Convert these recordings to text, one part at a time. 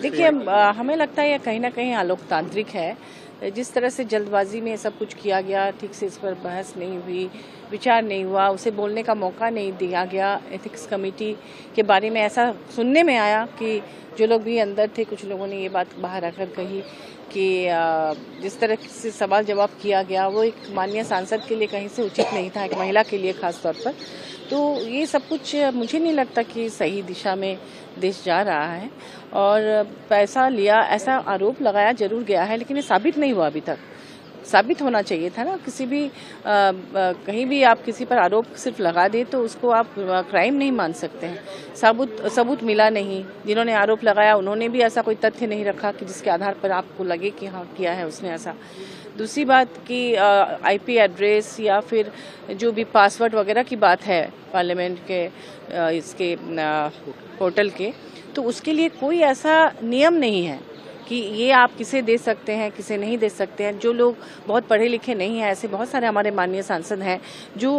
देखिए, हमें लगता है ये कहीं ना कहीं अलोकतांत्रिक है। जिस तरह से जल्दबाजी में सब कुछ किया गया, ठीक से इस पर बहस नहीं हुई, विचार नहीं हुआ, उसे बोलने का मौका नहीं दिया गया। एथिक्स कमेटी के बारे में ऐसा सुनने में आया कि जो लोग भी अंदर थे, कुछ लोगों ने ये बात बाहर आकर कही कि जिस तरह से सवाल जवाब किया गया वो एक माननीय सांसद के लिए कहीं से उचित नहीं था, एक महिला के लिए खास तौर पर। तो ये सब कुछ मुझे नहीं लगता कि सही दिशा में देश जा रहा है। और पैसा लिया ऐसा आरोप लगाया जरूर गया है, लेकिन ये साबित नहीं हुआ अभी तक। साबित होना चाहिए था ना। किसी भी कहीं भी आप किसी पर आरोप सिर्फ लगा दे तो उसको आप क्राइम नहीं मान सकते हैं। सबूत मिला नहीं। जिन्होंने आरोप लगाया उन्होंने भी ऐसा कोई तथ्य नहीं रखा कि जिसके आधार पर आपको लगे कि हाँ किया है उसने ऐसा। दूसरी बात कि आईपी एड्रेस या फिर जो भी पासवर्ड वगैरह की बात है पार्लियामेंट के इसके पोर्टल के, तो उसके लिए कोई ऐसा नियम नहीं है कि ये आप किसे दे सकते हैं, किसे नहीं दे सकते हैं। जो लोग बहुत पढ़े लिखे नहीं हैं, ऐसे बहुत सारे हमारे माननीय सांसद हैं जो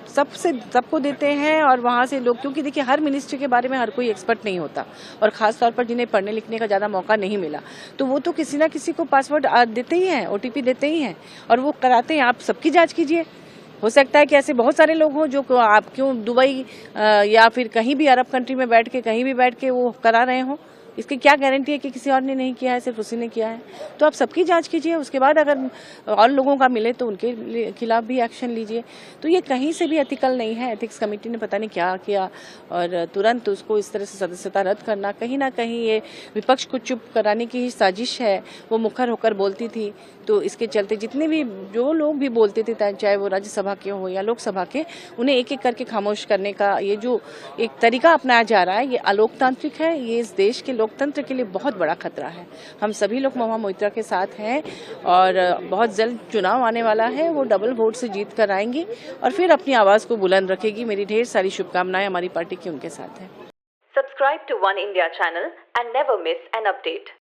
सबको देते हैं। और वहाँ से लोग, क्योंकि देखिए हर मिनिस्ट्री के बारे में हर कोई एक्सपर्ट नहीं होता, और खास तौर पर जिन्हें पढ़ने लिखने का ज़्यादा मौका नहीं मिला, तो वो तो किसी ना किसी को पासवर्ड देते ही हैं, OTP देते ही हैं, और वो कराते हैं। आप सबकी जाँच कीजिए। हो सकता है कि ऐसे बहुत सारे लोग हों जो आप क्यों दुबई या फिर कहीं भी अरब कंट्री में बैठ के कहीं भी बैठ के वो करा रहे हों। इसकी क्या गारंटी है कि किसी और ने नहीं किया है, सिर्फ उसी ने किया है। तो आप सबकी जांच कीजिए, उसके बाद अगर और लोगों का मिले तो उनके खिलाफ भी एक्शन लीजिए। तो ये कहीं से भी एथिकल नहीं है। एथिक्स कमेटी ने पता नहीं क्या किया और तुरंत उसको इस तरह से सदस्यता रद्द करना, कहीं ना कहीं ये विपक्ष को चुप कराने की ही साजिश है। वो मुखर होकर बोलती थी, तो इसके चलते जितने भी जो लोग भी बोलते थे, चाहे वो राज्यसभा के हो या लोकसभा के, उन्हें एक एक करके खामोश करने का ये जो एक तरीका अपनाया जा रहा है, ये अलोकतांत्रिक है। ये इस देश के लोकतंत्र के लिए बहुत बड़ा खतरा है। हम सभी लोग महुआ मोइत्रा के साथ हैं और बहुत जल्द चुनाव आने वाला है। वो डबल वोट से जीत कर आएंगी और फिर अपनी आवाज को बुलंद रखेगी। मेरी ढेर सारी शुभकामनाएं हमारी पार्टी की उनके साथ है। Subscribe to One India channel and never miss an update.